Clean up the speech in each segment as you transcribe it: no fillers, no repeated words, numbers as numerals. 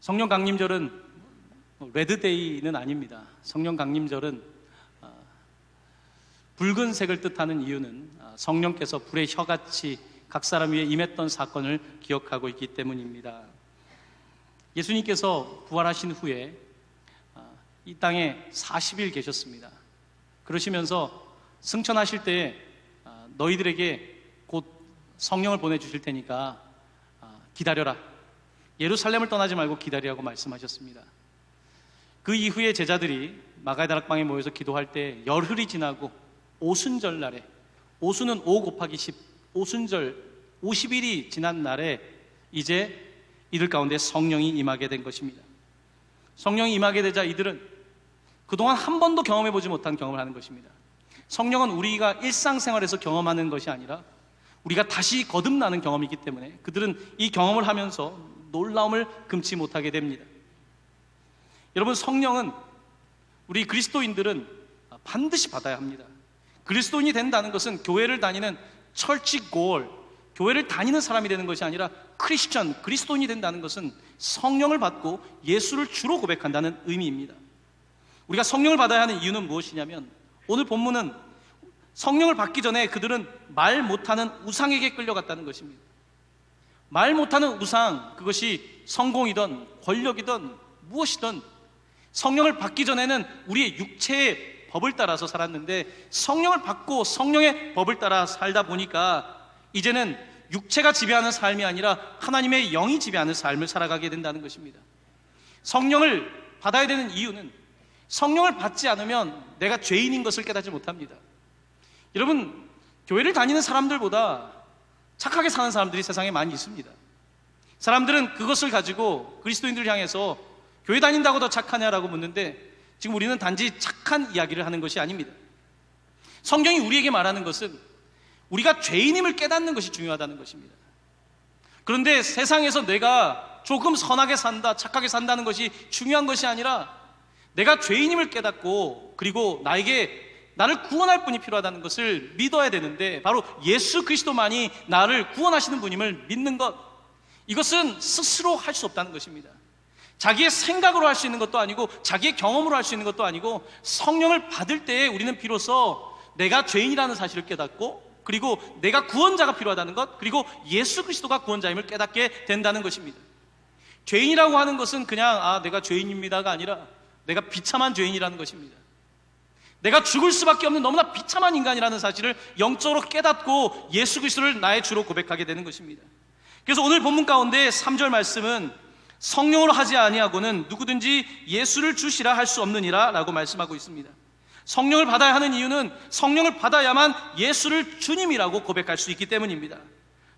성령 강림절은 레드데이는 아닙니다. 성령 강림절은 붉은색을 뜻하는 이유는 성령께서 불의 혀같이 각 사람 위에 임했던 사건을 기억하고 있기 때문입니다. 예수님께서 부활하신 후에 이 땅에 40일 계셨습니다. 그러시면서 승천하실 때에 너희들에게 곧 성령을 보내주실 테니까 기다려라, 예루살렘을 떠나지 말고 기다리라고 말씀하셨습니다. 그 이후에 제자들이 마가의 다락방에 모여서 기도할 때 열흘이 지나고 오순절 날에, 오순은 5 곱하기 10, 오순절 50일이 지난 날에 이제 이들 가운데 성령이 임하게 된 것입니다. 성령이 임하게 되자 이들은 그동안 한 번도 경험해보지 못한 경험을 하는 것입니다. 성령은 우리가 일상생활에서 경험하는 것이 아니라 우리가 다시 거듭나는 경험이기 때문에 그들은 이 경험을 하면서 놀라움을 금치 못하게 됩니다. 여러분, 성령은 우리 그리스도인들은 반드시 받아야 합니다. 그리스도인이 된다는 것은 교회를 다니는 철치골, 교회를 다니는 사람이 되는 것이 아니라 크리스천, 그리스도인이 된다는 것은 성령을 받고 예수를 주로 고백한다는 의미입니다. 우리가 성령을 받아야 하는 이유는 무엇이냐면, 오늘 본문은 성령을 받기 전에 그들은 말 못하는 우상에게 끌려갔다는 것입니다. 말 못하는 우상, 그것이 성공이든 권력이든 무엇이든 성령을 받기 전에는 우리의 육체의 법을 따라서 살았는데, 성령을 받고 성령의 법을 따라 살다 보니까 이제는 육체가 지배하는 삶이 아니라 하나님의 영이 지배하는 삶을 살아가게 된다는 것입니다. 성령을 받아야 되는 이유는 성령을 받지 않으면 내가 죄인인 것을 깨닫지 못합니다. 여러분, 교회를 다니는 사람들보다 착하게 사는 사람들이 세상에 많이 있습니다. 사람들은 그것을 가지고 그리스도인들을 향해서 교회 다닌다고 더 착하냐라고 묻는데, 지금 우리는 단지 착한 이야기를 하는 것이 아닙니다. 성경이 우리에게 말하는 것은 우리가 죄인임을 깨닫는 것이 중요하다는 것입니다. 그런데 세상에서 내가 조금 선하게 산다, 착하게 산다는 것이 중요한 것이 아니라 내가 죄인임을 깨닫고 그리고 나를 구원할 분이 필요하다는 것을 믿어야 되는데, 바로 예수 그리스도만이 나를 구원하시는 분임을 믿는 것, 이것은 스스로 할 수 없다는 것입니다. 자기의 생각으로 할 수 있는 것도 아니고 자기의 경험으로 할 수 있는 것도 아니고, 성령을 받을 때에 우리는 비로소 내가 죄인이라는 사실을 깨닫고, 그리고 내가 구원자가 필요하다는 것, 그리고 예수 그리스도가 구원자임을 깨닫게 된다는 것입니다. 죄인이라고 하는 것은 그냥 내가 죄인입니다가 아니라 내가 비참한 죄인이라는 것입니다. 내가 죽을 수밖에 없는 너무나 비참한 인간이라는 사실을 영적으로 깨닫고 예수 그리스도를 나의 주로 고백하게 되는 것입니다. 그래서 오늘 본문 가운데 3절 말씀은 성령으로 하지 아니하고는 누구든지 예수를 주시라 할 수 없느니라 라고 말씀하고 있습니다. 성령을 받아야 하는 이유는 성령을 받아야만 예수를 주님이라고 고백할 수 있기 때문입니다.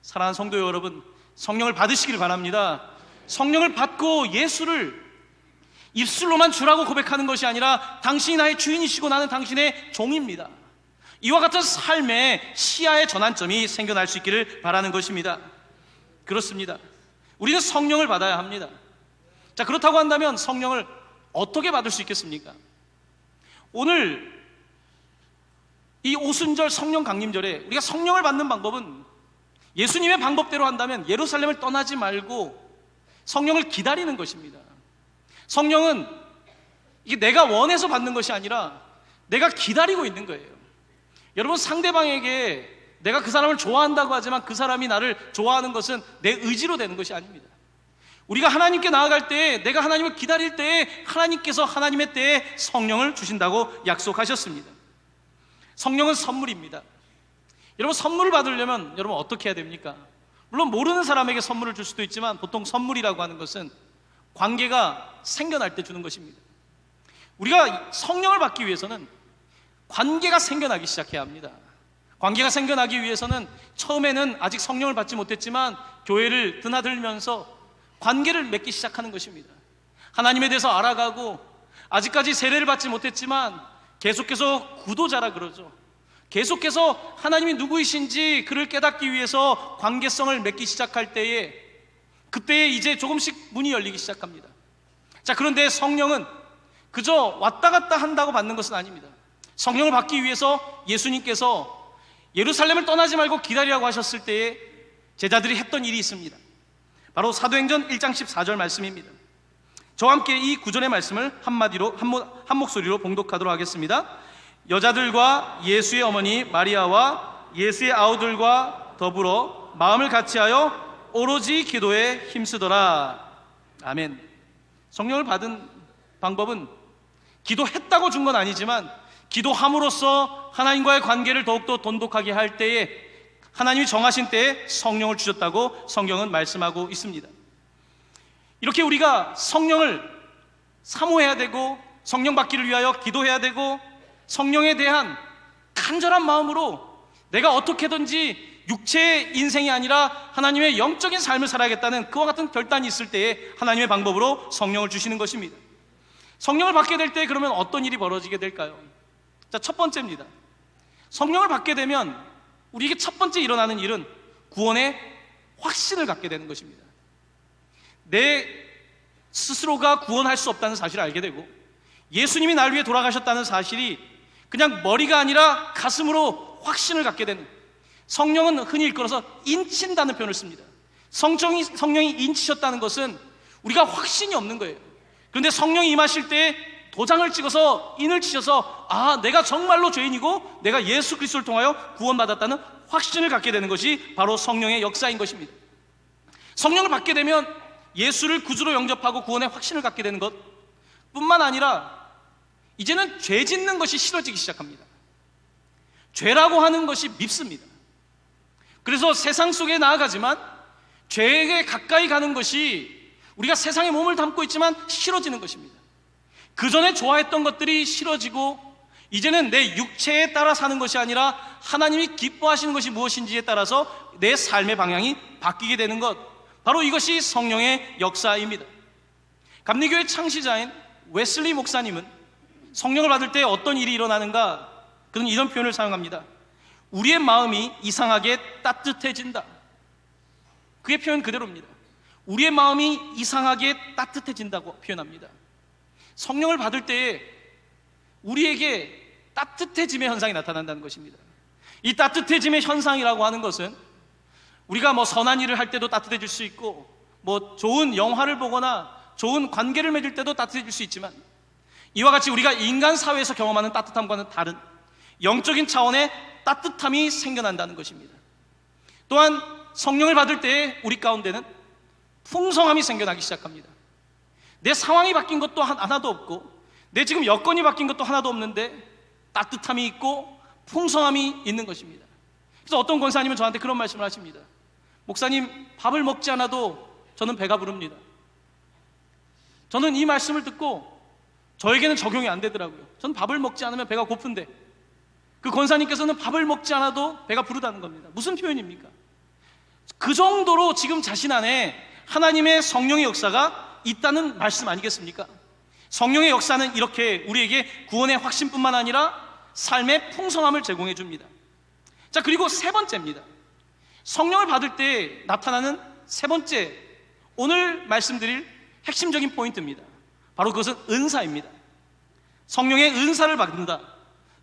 사랑하는 성도 여러분, 성령을 받으시길 바랍니다. 성령을 받고 예수를 입술로만 주라고 고백하는 것이 아니라 당신이 나의 주인이시고 나는 당신의 종입니다, 이와 같은 삶의 시야의 전환점이 생겨날 수 있기를 바라는 것입니다. 그렇습니다. 우리는 성령을 받아야 합니다. 자, 그렇다고 한다면 성령을 어떻게 받을 수 있겠습니까? 오늘 이 오순절 성령 강림절에 우리가 성령을 받는 방법은 예수님의 방법대로 한다면 예루살렘을 떠나지 말고 성령을 기다리는 것입니다. 성령은 이게 내가 원해서 받는 것이 아니라 내가 기다리고 있는 거예요. 여러분, 상대방에게 내가 그 사람을 좋아한다고 하지만 그 사람이 나를 좋아하는 것은 내 의지로 되는 것이 아닙니다. 우리가 하나님께 나아갈 때에, 내가 하나님을 기다릴 때에 하나님께서 하나님의 때에 성령을 주신다고 약속하셨습니다. 성령은 선물입니다. 여러분, 선물을 받으려면 여러분 어떻게 해야 됩니까? 물론 모르는 사람에게 선물을 줄 수도 있지만 보통 선물이라고 하는 것은 관계가 생겨날 때 주는 것입니다. 우리가 성령을 받기 위해서는 관계가 생겨나기 시작해야 합니다. 관계가 생겨나기 위해서는 처음에는 아직 성령을 받지 못했지만 교회를 드나들면서 관계를 맺기 시작하는 것입니다. 하나님에 대해서 알아가고, 아직까지 세례를 받지 못했지만 계속해서 구도자라 그러죠. 계속해서 하나님이 누구이신지 그를 깨닫기 위해서 관계성을 맺기 시작할 때에, 그때에 이제 조금씩 문이 열리기 시작합니다. 자, 그런데 성령은 그저 왔다 갔다 한다고 받는 것은 아닙니다. 성령을 받기 위해서 예수님께서 예루살렘을 떠나지 말고 기다리라고 하셨을 때에 제자들이 했던 일이 있습니다. 바로 사도행전 1장 14절 말씀입니다. 저와 함께 이 구절의 말씀을 한마디로 한 목소리로 봉독하도록 하겠습니다. 여자들과 예수의 어머니 마리아와 예수의 아우들과 더불어 마음을 같이하여 오로지 기도에 힘쓰더라. 아멘. 성령을 받은 방법은 기도했다고 준 건 아니지만 기도함으로써 하나님과의 관계를 더욱더 돈독하게 할 때에 하나님이 정하신 때에 성령을 주셨다고 성경은 말씀하고 있습니다. 이렇게 우리가 성령을 사모해야 되고 성령 받기를 위하여 기도해야 되고 성령에 대한 간절한 마음으로 내가 어떻게든지 육체의 인생이 아니라 하나님의 영적인 삶을 살아야겠다는 그와 같은 결단이 있을 때에 하나님의 방법으로 성령을 주시는 것입니다. 성령을 받게 될 때 그러면 어떤 일이 벌어지게 될까요? 자, 첫 번째입니다. 성령을 받게 되면 우리에게 첫 번째 일어나는 일은 구원의 확신을 갖게 되는 것입니다. 내 스스로가 구원할 수 없다는 사실을 알게 되고 예수님이 날 위해 돌아가셨다는 사실이 그냥 머리가 아니라 가슴으로 확신을 갖게 되는, 성령은 흔히 일컬어서 인친다는 표현을 씁니다. 성령이 인치셨다는 것은 우리가 확신이 없는 거예요. 그런데 성령이 임하실 때 도장을 찍어서 인을 치셔서 내가 정말로 죄인이고 내가 예수 그리스도를 통하여 구원받았다는 확신을 갖게 되는 것이 바로 성령의 역사인 것입니다. 성령을 받게 되면 예수를 구주로 영접하고 구원의 확신을 갖게 되는 것 뿐만 아니라 이제는 죄 짓는 것이 싫어지기 시작합니다. 죄라고 하는 것이 밉습니다. 그래서 세상 속에 나아가지만 죄에 가까이 가는 것이 우리가 세상에 몸을 담고 있지만 싫어지는 것입니다. 그 전에 좋아했던 것들이 싫어지고 이제는 내 육체에 따라 사는 것이 아니라 하나님이 기뻐하시는 것이 무엇인지에 따라서 내 삶의 방향이 바뀌게 되는 것, 바로 이것이 성령의 역사입니다. 감리교의 창시자인 웨슬리 목사님은 성령을 받을 때 어떤 일이 일어나는가, 그는 이런 표현을 사용합니다. 우리의 마음이 이상하게 따뜻해진다. 그의 표현 그대로입니다. 우리의 마음이 이상하게 따뜻해진다고 표현합니다. 성령을 받을 때에 우리에게 따뜻해짐의 현상이 나타난다는 것입니다. 이 따뜻해짐의 현상이라고 하는 것은 우리가 선한 일을 할 때도 따뜻해질 수 있고 좋은 영화를 보거나 좋은 관계를 맺을 때도 따뜻해질 수 있지만 이와 같이 우리가 인간 사회에서 경험하는 따뜻함과는 다른 영적인 차원의 따뜻함이 생겨난다는 것입니다. 또한 성령을 받을 때에 우리 가운데는 풍성함이 생겨나기 시작합니다. 내 상황이 바뀐 것도 하나도 없고 내 지금 여건이 바뀐 것도 하나도 없는데 따뜻함이 있고 풍성함이 있는 것입니다. 그래서 어떤 권사님은 저한테 그런 말씀을 하십니다. 목사님, 밥을 먹지 않아도 저는 배가 부릅니다. 저는 이 말씀을 듣고 저에게는 적용이 안 되더라고요. 저는 밥을 먹지 않으면 배가 고픈데 그 권사님께서는 밥을 먹지 않아도 배가 부르다는 겁니다. 무슨 표현입니까? 그 정도로 지금 자신 안에 하나님의 성령의 역사가 있다는 말씀 아니겠습니까? 성령의 역사는 이렇게 우리에게 구원의 확신뿐만 아니라 삶의 풍성함을 제공해 줍니다. 자, 그리고 세 번째입니다. 성령을 받을 때 나타나는 세 번째, 오늘 말씀드릴 핵심적인 포인트입니다. 바로 그것은 은사입니다. 성령의 은사를 받는다.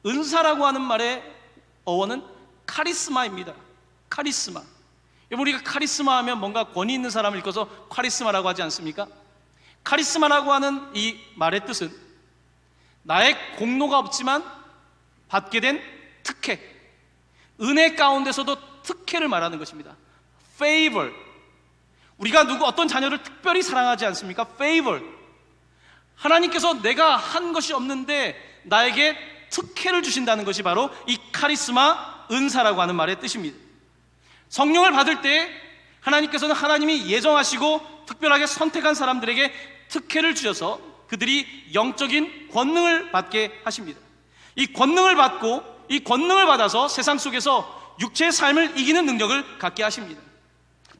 은사라고 하는 말의 어원은 카리스마입니다. 카리스마. 우리가 카리스마 하면 뭔가 권위 있는 사람을 일컬어서 카리스마라고 하지 않습니까? 카리스마라고 하는 이 말의 뜻은 나의 공로가 없지만 받게 된 특혜, 은혜 가운데서도 특혜를 말하는 것입니다. favor. 우리가 어떤 자녀를 특별히 사랑하지 않습니까? favor. 하나님께서 내가 한 것이 없는데 나에게 특혜를 주신다는 것이 바로 이 카리스마, 은사라고 하는 말의 뜻입니다. 성령을 받을 때 하나님께서는 하나님이 예정하시고 특별하게 선택한 사람들에게 특혜를 주셔서 그들이 영적인 권능을 받게 하십니다. 이 권능을 받고 이 권능을 받아서 세상 속에서 육체의 삶을 이기는 능력을 갖게 하십니다.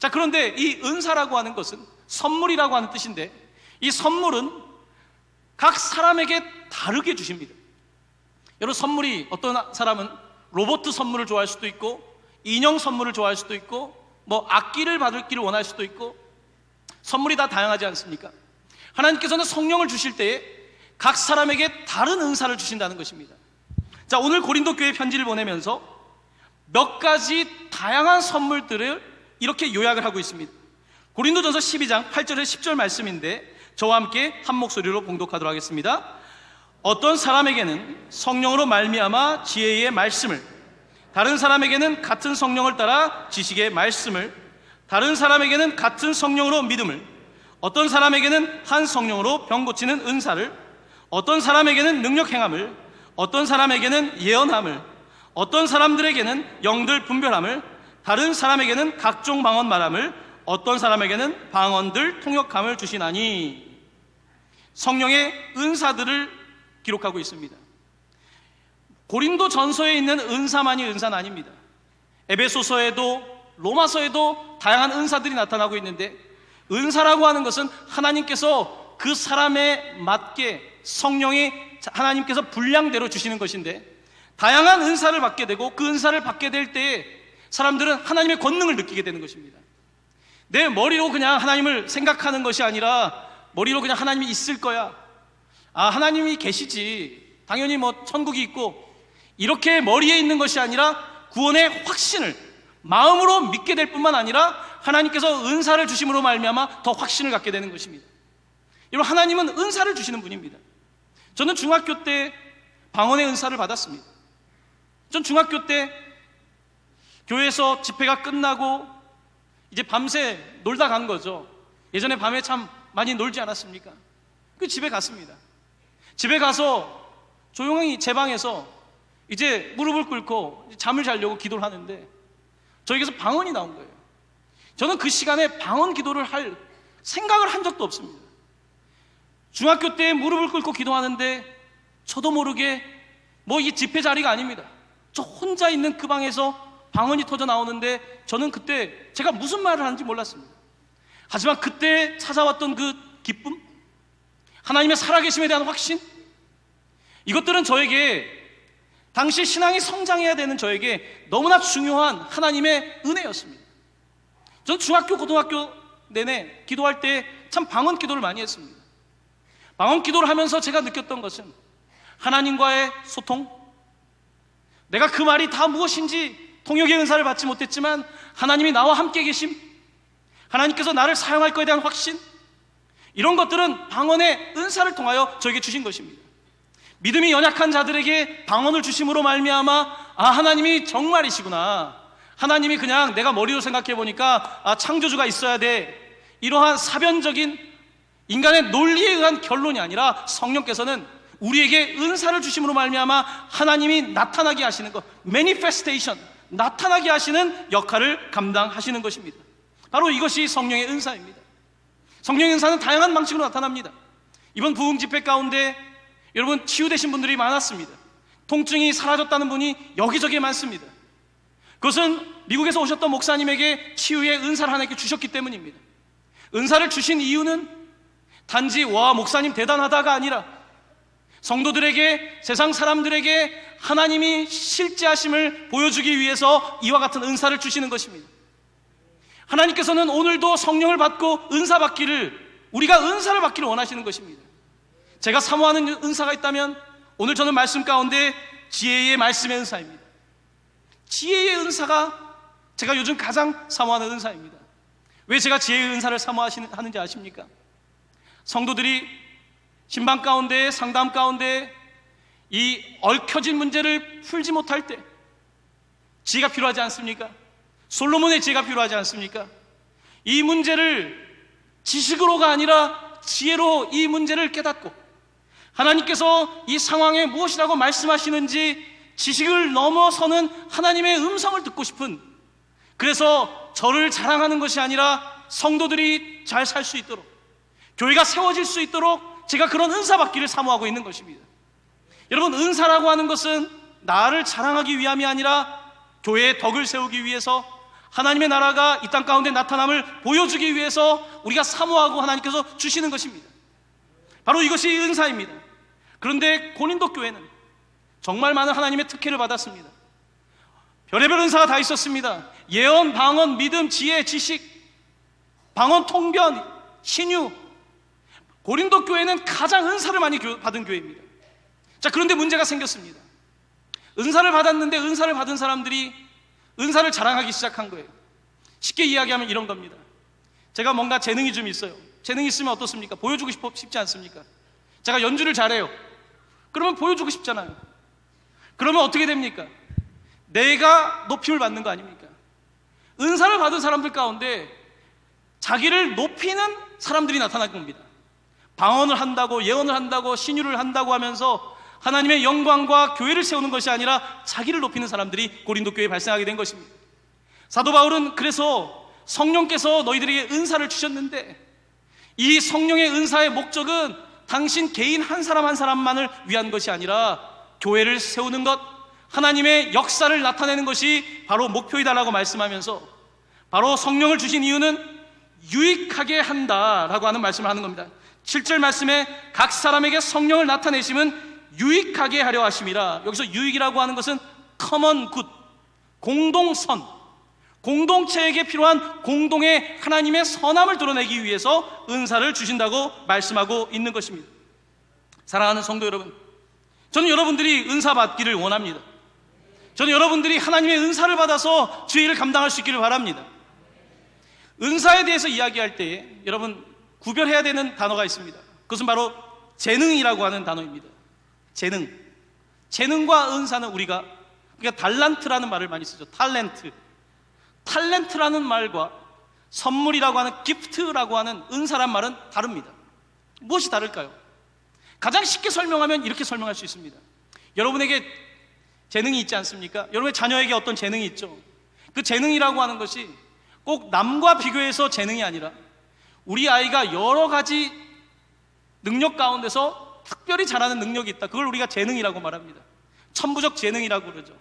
자, 그런데 이 은사라고 하는 것은 선물이라고 하는 뜻인데 이 선물은 각 사람에게 다르게 주십니다. 여러분, 선물이 어떤 사람은 로봇 선물을 좋아할 수도 있고 인형 선물을 좋아할 수도 있고 악기를 받기를 원할 수도 있고 선물이 다 다양하지 않습니까? 하나님께서는 성령을 주실 때에 각 사람에게 다른 은사를 주신다는 것입니다. 자, 오늘 고린도 교회 편지를 보내면서 몇 가지 다양한 선물들을 이렇게 요약을 하고 있습니다. 고린도전서 12장 8절에 10절 말씀인데 저와 함께 한 목소리로 봉독하도록 하겠습니다. 어떤 사람에게는 성령으로 말미암아 지혜의 말씀을, 다른 사람에게는 같은 성령을 따라 지식의 말씀을, 다른 사람에게는 같은 성령으로 믿음을, 어떤 사람에게는 한 성령으로 병 고치는 은사를, 어떤 사람에게는 능력 행함을, 어떤 사람에게는 예언함을, 어떤 사람들에게는 영들 분별함을, 다른 사람에게는 각종 방언 말함을, 어떤 사람에게는 방언들 통역함을 주시나니. 성령의 은사들을 기록하고 있습니다. 고린도 전서에 있는 은사만이 은사는 아닙니다. 에베소서에도 로마서에도 다양한 은사들이 나타나고 있는데, 은사라고 하는 것은 하나님께서 그 사람에 맞게 하나님께서 분량대로 주시는 것인데, 다양한 은사를 받게 되고 그 은사를 받게 될 때에 사람들은 하나님의 권능을 느끼게 되는 것입니다. 내 머리로 그냥 하나님을 생각하는 것이 아니라, 머리로 그냥 하나님이 있을 거야, 하나님이 계시지, 당연히 천국이 있고, 이렇게 머리에 있는 것이 아니라 구원의 확신을 마음으로 믿게 될 뿐만 아니라 하나님께서 은사를 주심으로 말미암아 더 확신을 갖게 되는 것입니다. 여러분, 하나님은 은사를 주시는 분입니다. 저는 중학교 때 방언의 은사를 받았습니다. 전 중학교 때 교회에서 집회가 끝나고 이제 밤새 놀다 간 거죠. 예전에 밤에 참 많이 놀지 않았습니까? 그 집에 갔습니다. 집에 가서 조용히 제 방에서 이제 무릎을 꿇고 잠을 자려고 기도를 하는데 저에게서 방언이 나온 거예요. 저는 그 시간에 방언 기도를 할 생각을 한 적도 없습니다. 중학교 때 무릎을 꿇고 기도하는데 저도 모르게 이 집회 자리가 아닙니다. 저 혼자 있는 그 방에서 방언이 터져 나오는데 저는 그때 제가 무슨 말을 하는지 몰랐습니다. 하지만 그때 찾아왔던 그 기쁨, 하나님의 살아계심에 대한 확신, 이것들은 저에게 당시 신앙이 성장해야 되는 저에게 너무나 중요한 하나님의 은혜였습니다. 저는 중학교, 고등학교 내내 기도할 때 참 방언 기도를 많이 했습니다. 방언 기도를 하면서 제가 느꼈던 것은 하나님과의 소통, 내가 그 말이 다 무엇인지 통역의 은사를 받지 못했지만 하나님이 나와 함께 계심, 하나님께서 나를 사용할 것에 대한 확신, 이런 것들은 방언의 은사를 통하여 저에게 주신 것입니다. 믿음이 연약한 자들에게 방언을 주심으로 말미암아 하나님이 정말이시구나, 하나님이 그냥 내가 머리로 생각해 보니까 창조주가 있어야 돼, 이러한 사변적인 인간의 논리에 의한 결론이 아니라 성령께서는 우리에게 은사를 주심으로 말미암아 하나님이 나타나게 하시는 것, 매니페스테이션, 나타나게 하시는 역할을 감당하시는 것입니다. 바로 이것이 성령의 은사입니다. 성령의 은사는 다양한 방식으로 나타납니다. 이번 부흥 집회 가운데 여러분 치유되신 분들이 많았습니다. 통증이 사라졌다는 분이 여기저기 많습니다. 그것은 미국에서 오셨던 목사님에게 치유의 은사를 하나님께 주셨기 때문입니다. 은사를 주신 이유는 단지 와 목사님 대단하다가 아니라 성도들에게, 세상 사람들에게 하나님이 실제하심을 보여주기 위해서 이와 같은 은사를 주시는 것입니다. 하나님께서는 오늘도 성령을 받고 은사 받기를, 우리가 은사를 받기를 원하시는 것입니다. 제가 사모하는 은사가 있다면 오늘 저는 말씀 가운데 지혜의 말씀의 은사입니다. 지혜의 은사가 제가 요즘 가장 사모하는 은사입니다. 왜 제가 지혜의 은사를 사모하는지 아십니까? 성도들이 신방 가운데, 상담 가운데 이 얽혀진 문제를 풀지 못할 때 지혜가 필요하지 않습니까? 솔로몬의 지혜가 필요하지 않습니까? 이 문제를 지식으로가 아니라 지혜로 이 문제를 깨닫고 하나님께서 이 상황에 무엇이라고 말씀하시는지 지식을 넘어서는 하나님의 음성을 듣고 싶은, 그래서 저를 자랑하는 것이 아니라 성도들이 잘 살 수 있도록, 교회가 세워질 수 있도록 제가 그런 은사 받기를 사모하고 있는 것입니다. 여러분, 은사라고 하는 것은 나를 자랑하기 위함이 아니라 교회의 덕을 세우기 위해서, 하나님의 나라가 이 땅 가운데 나타남을 보여주기 위해서 우리가 사모하고 하나님께서 주시는 것입니다. 바로 이것이 은사입니다. 그런데 고린도 교회는 정말 많은 하나님의 특혜를 받았습니다. 별의별 은사가 다 있었습니다. 예언, 방언, 믿음, 지혜, 지식, 방언, 통변, 신유. 고린도 교회는 가장 은사를 많이 받은 교회입니다. 자, 그런데 문제가 생겼습니다. 은사를 받았는데 은사를 받은 사람들이 은사를 자랑하기 시작한 거예요. 쉽게 이야기하면 이런 겁니다. 제가 뭔가 재능이 좀 있어요. 재능이 있으면 어떻습니까? 보여주고 싶지 않습니까? 제가 연주를 잘해요. 그러면 보여주고 싶잖아요. 그러면 어떻게 됩니까? 내가 높임을 받는 거 아닙니까? 은사를 받은 사람들 가운데 자기를 높이는 사람들이 나타날 겁니다. 방언을 한다고, 예언을 한다고, 신유를 한다고 하면서 하나님의 영광과 교회를 세우는 것이 아니라 자기를 높이는 사람들이 고린도 교회에 발생하게 된 것입니다. 사도 바울은 그래서 성령께서 너희들에게 은사를 주셨는데 이 성령의 은사의 목적은 당신 개인 한 사람 한 사람만을 위한 것이 아니라 교회를 세우는 것, 하나님의 역사를 나타내는 것이 바로 목표이다라고 말씀하면서 바로 성령을 주신 이유는 유익하게 한다라고 하는 말씀을 하는 겁니다. 7절 말씀에 각 사람에게 성령을 나타내심은 유익하게 하려 하심이라. 여기서 유익이라고 하는 것은 common good, 공동선, 공동체에게 필요한 공동의 하나님의 선함을 드러내기 위해서 은사를 주신다고 말씀하고 있는 것입니다. 사랑하는 성도 여러분, 저는 여러분들이 은사 받기를 원합니다. 저는 여러분들이 하나님의 은사를 받아서 주의 일을 감당할 수 있기를 바랍니다. 은사에 대해서 이야기할 때 여러분 구별해야 되는 단어가 있습니다. 그것은 바로 재능이라고 하는 단어입니다. 재능과 은사는 우리가 달란트라는 말을 많이 쓰죠. 탤런트라는 말과 선물이라고 하는 기프트라고 하는 은사란 말은 다릅니다. 무엇이 다를까요? 가장 쉽게 설명하면 이렇게 설명할 수 있습니다. 여러분에게 재능이 있지 않습니까? 여러분의 자녀에게 어떤 재능이 있죠. 그 재능이라고 하는 것이 꼭 남과 비교해서 재능이 아니라 우리 아이가 여러 가지 능력 가운데서 특별히 잘하는 능력이 있다. 그걸 우리가 재능이라고 말합니다. 천부적 재능이라고 그러죠.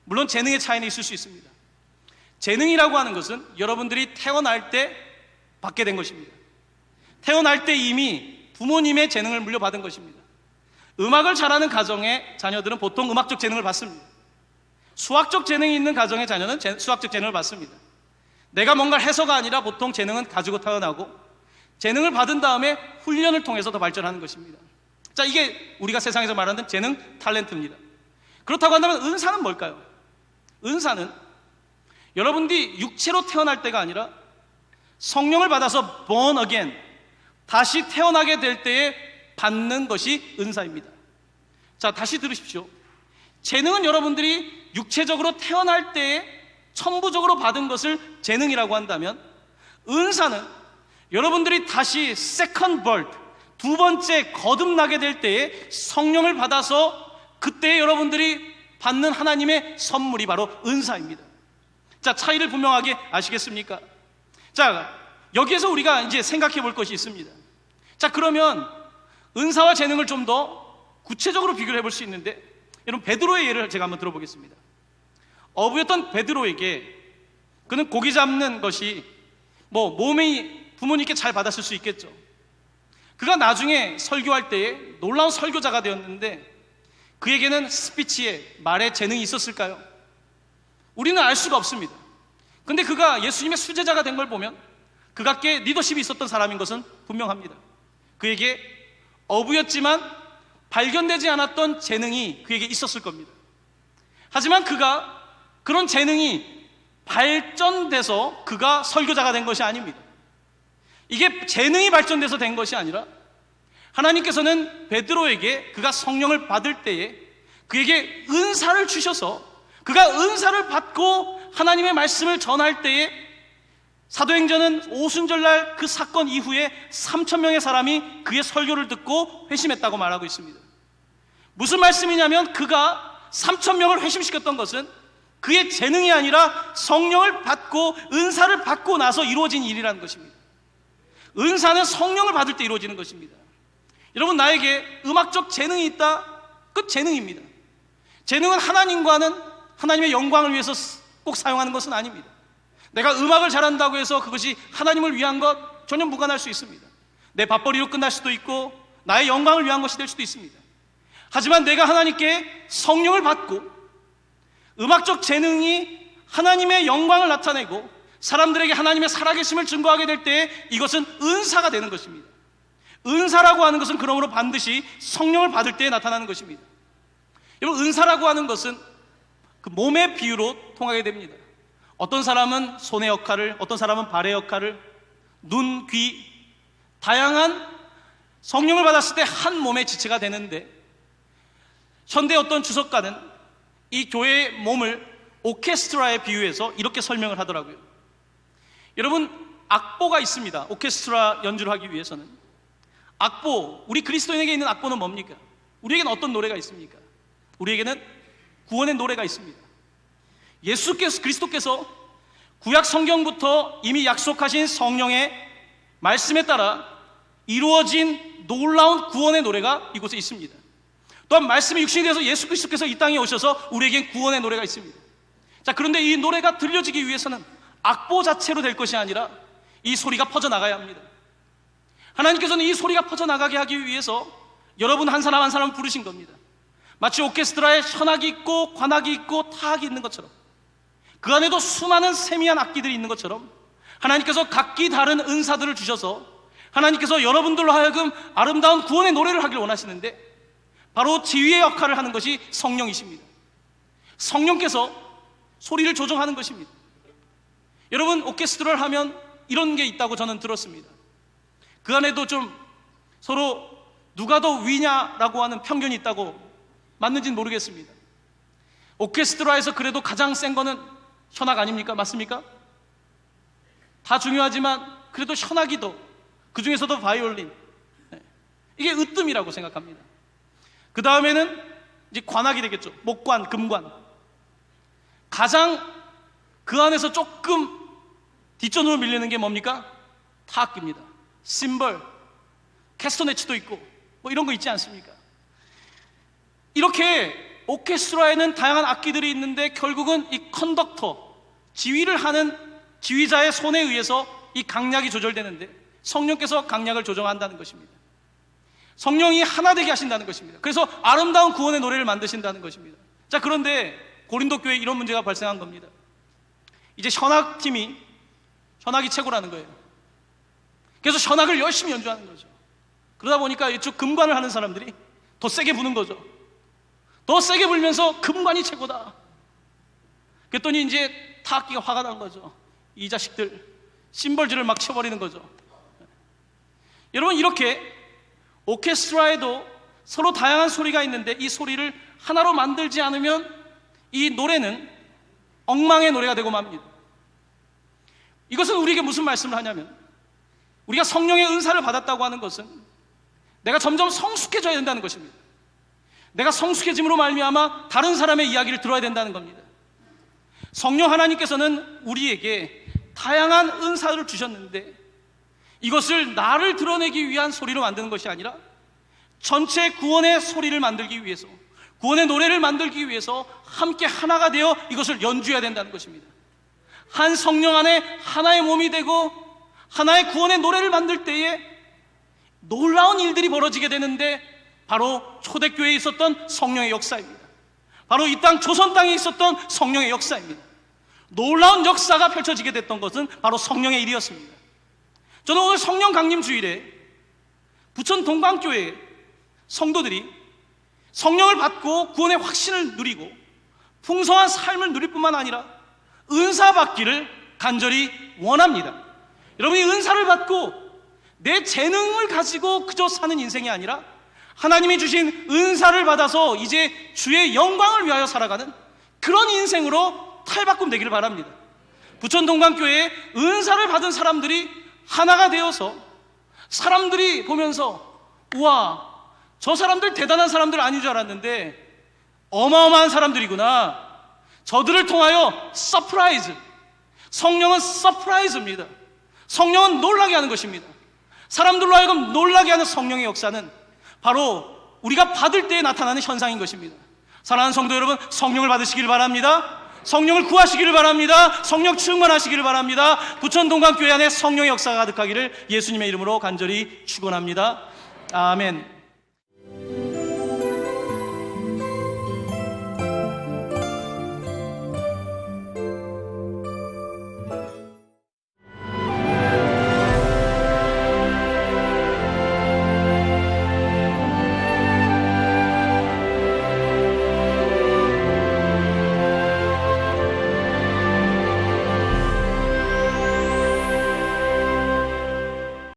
물론 재능의 차이는 있을 수 있습니다. 재능이라고 하는 것은 여러분들이 태어날 때 받게 된 것입니다. 태어날 때 이미 부모님의 재능을 물려받은 것입니다. 음악을 잘하는 가정의 자녀들은 보통 음악적 재능을 받습니다. 수학적 재능이 있는 가정의 자녀는 수학적 재능을 받습니다. 내가 뭔가를 해서가 아니라 보통 재능은 가지고 태어나고 재능을 받은 다음에 훈련을 통해서 더 발전하는 것입니다. 자, 이게 우리가 세상에서 말하는 재능, 탤런트입니다. 그렇다고 한다면 은사는 뭘까요? 은사는 여러분들이 육체로 태어날 때가 아니라 성령을 받아서 born again, 다시 태어나게 될 때에 받는 것이 은사입니다. 자, 다시 들으십시오. 재능은 여러분들이 육체적으로 태어날 때에 천부적으로 받은 것을 재능이라고 한다면 은사는 여러분들이 다시 second birth, 두 번째 거듭나게 될 때에 성령을 받아서 그때 여러분들이 받는 하나님의 선물이 바로 은사입니다. 자, 차이를 분명하게 아시겠습니까? 자, 여기에서 우리가 이제 생각해 볼 것이 있습니다. 자, 그러면 은사와 재능을 좀 더 구체적으로 비교를 해볼 수 있는데, 여러분 베드로의 예를 제가 한번 들어보겠습니다. 어부였던 베드로에게 그는 고기 잡는 것이 몸이 부모님께 잘 받았을 수 있겠죠. 그가 나중에 설교할 때에 놀라운 설교자가 되었는데 그에게는 스피치에 말의 재능이 있었을까요? 우리는 알 수가 없습니다. 근데 그가 예수님의 수제자가 된 걸 보면 그가께 리더십이 있었던 사람인 것은 분명합니다. 그에게 어부였지만 발견되지 않았던 재능이 그에게 있었을 겁니다. 하지만 그가 그런 재능이 발전돼서 그가 설교자가 된 것이 아닙니다. 이게 재능이 발전돼서 된 것이 아니라 하나님께서는 베드로에게 그가 성령을 받을 때에 그에게 은사를 주셔서 그가 은사를 받고 하나님의 말씀을 전할 때에 사도행전은 오순절날 그 사건 이후에 3,000명의 사람이 그의 설교를 듣고 회심했다고 말하고 있습니다. 무슨 말씀이냐면 그가 3,000명을 회심시켰던 것은 그의 재능이 아니라 성령을 받고 은사를 받고 나서 이루어진 일이라는 것입니다. 은사는 성령을 받을 때 이루어지는 것입니다. 여러분, 나에게 음악적 재능이 있다? 그 재능입니다. 재능은 하나님의 영광을 위해서 꼭 사용하는 것은 아닙니다. 내가 음악을 잘한다고 해서 그것이 하나님을 위한 것 전혀 무관할 수 있습니다. 내 밥벌이로 끝날 수도 있고 나의 영광을 위한 것이 될 수도 있습니다. 하지만 내가 하나님께 성령을 받고 음악적 재능이 하나님의 영광을 나타내고 사람들에게 하나님의 살아계심을 증거하게 될 때 이것은 은사가 되는 것입니다. 은사라고 하는 것은 그러므로 반드시 성령을 받을 때에 나타나는 것입니다. 여러분, 은사라고 하는 것은 그 몸의 비유로 통하게 됩니다. 어떤 사람은 손의 역할을, 어떤 사람은 발의 역할을, 눈, 귀, 다양한 성령을 받았을 때 한 몸의 지체가 되는데, 현대 어떤 주석가는 이 교회의 몸을 오케스트라에 비유해서 이렇게 설명을 하더라고요. 여러분, 악보가 있습니다. 오케스트라 연주를 하기 위해서는 악보, 우리 그리스도인에게 있는 악보는 뭡니까? 우리에게는 어떤 노래가 있습니까? 우리에게는 구원의 노래가 있습니다. 예수께서, 그리스도께서 구약 성경부터 이미 약속하신 성령의 말씀에 따라 이루어진 놀라운 구원의 노래가 이곳에 있습니다. 또한 말씀이 육신이 되어서 예수 그리스도께서 이 땅에 오셔서 우리에겐 구원의 노래가 있습니다. 자, 그런데 이 노래가 들려지기 위해서는 악보 자체로 될 것이 아니라 이 소리가 퍼져나가야 합니다. 하나님께서는 이 소리가 퍼져나가게 하기 위해서 여러분 한 사람 한 사람을 부르신 겁니다. 마치 오케스트라에 현악이 있고 관악이 있고 타악이 있는 것처럼, 그 안에도 수많은 세미한 악기들이 있는 것처럼 하나님께서 각기 다른 은사들을 주셔서 하나님께서 여러분들로 하여금 아름다운 구원의 노래를 하기를 원하시는데, 바로 지휘의 역할을 하는 것이 성령이십니다. 성령께서 소리를 조정하는 것입니다. 여러분, 오케스트라를 하면 이런 게 있다고 저는 들었습니다. 그 안에도 좀 서로 누가 더 위냐라고 하는 편견이 있다고, 맞는지는 모르겠습니다. 오케스트라에서 그래도 가장 센 거는 현악 아닙니까? 맞습니까? 다 중요하지만 그래도 현악이 더, 그 중에서도 바이올린, 이게 으뜸이라고 생각합니다. 그 다음에는 이제 관악이 되겠죠. 목관, 금관. 가장 그 안에서 조금 뒷전으로 밀리는 게 뭡니까? 타악기입니다. 심벌, 캐스터네츠도 있고 뭐 이런 거 있지 않습니까? 이렇게 오케스트라에는 다양한 악기들이 있는데 결국은 이 컨덕터, 지휘를 하는 지휘자의 손에 의해서 이 강약이 조절되는데, 성령께서 강약을 조정한다는 것입니다. 성령이 하나 되게 하신다는 것입니다. 그래서 아름다운 구원의 노래를 만드신다는 것입니다. 자, 그런데 고린도 교회에 이런 문제가 발생한 겁니다. 이제 현악팀이, 현악이 최고라는 거예요. 그래서 현악을 열심히 연주하는 거죠. 그러다 보니까 이쪽 금관을 하는 사람들이 더 세게 부는 거죠. 더 세게 불면서 금관이 최고다. 그랬더니 이제 타악기가 화가 난 거죠. 이 자식들 심벌질을 막 쳐버리는 거죠. 여러분, 이렇게 오케스트라에도 서로 다양한 소리가 있는데 이 소리를 하나로 만들지 않으면 이 노래는 엉망의 노래가 되고 맙니다. 이것은 우리에게 무슨 말씀을 하냐면, 우리가 성령의 은사를 받았다고 하는 것은 내가 점점 성숙해져야 된다는 것입니다. 내가 성숙해짐으로 말미암아 다른 사람의 이야기를 들어야 된다는 겁니다. 성령 하나님께서는 우리에게 다양한 은사를 주셨는데 이것을 나를 드러내기 위한 소리로 만드는 것이 아니라 전체 구원의 소리를 만들기 위해서, 구원의 노래를 만들기 위해서 함께 하나가 되어 이것을 연주해야 된다는 것입니다. 한 성령 안에 하나의 몸이 되고 하나의 구원의 노래를 만들 때에 놀라운 일들이 벌어지게 되는데, 바로 초대교회에 있었던 성령의 역사입니다. 바로 이 땅 조선 땅에 있었던 성령의 역사입니다. 놀라운 역사가 펼쳐지게 됐던 것은 바로 성령의 일이었습니다. 저는 오늘 성령 강림 주일에 부천 동방교회 성도들이 성령을 받고 구원의 확신을 누리고 풍성한 삶을 누릴 뿐만 아니라 은사 받기를 간절히 원합니다. 여러분이 은사를 받고 내 재능을 가지고 그저 사는 인생이 아니라 하나님이 주신 은사를 받아서 이제 주의 영광을 위하여 살아가는 그런 인생으로 탈바꿈 되기를 바랍니다. 부천 동방교회에 은사를 받은 사람들이 하나가 되어서 사람들이 보면서, 우와, 저 사람들 대단한 사람들 아닌 줄 알았는데 어마어마한 사람들이구나. 저들을 통하여 서프라이즈, 성령은 서프라이즈입니다. 성령은 놀라게 하는 것입니다. 사람들로 하여금 놀라게 하는 성령의 역사는 바로 우리가 받을 때에 나타나는 현상인 것입니다. 사랑하는 성도 여러분, 성령을 받으시기를 바랍니다. 성령을 구하시기를 바랍니다. 성령 충만하시기를 바랍니다. 부천 동강교회 안에 성령의 역사가 가득하기를 예수님의 이름으로 간절히 축원합니다. 아멘.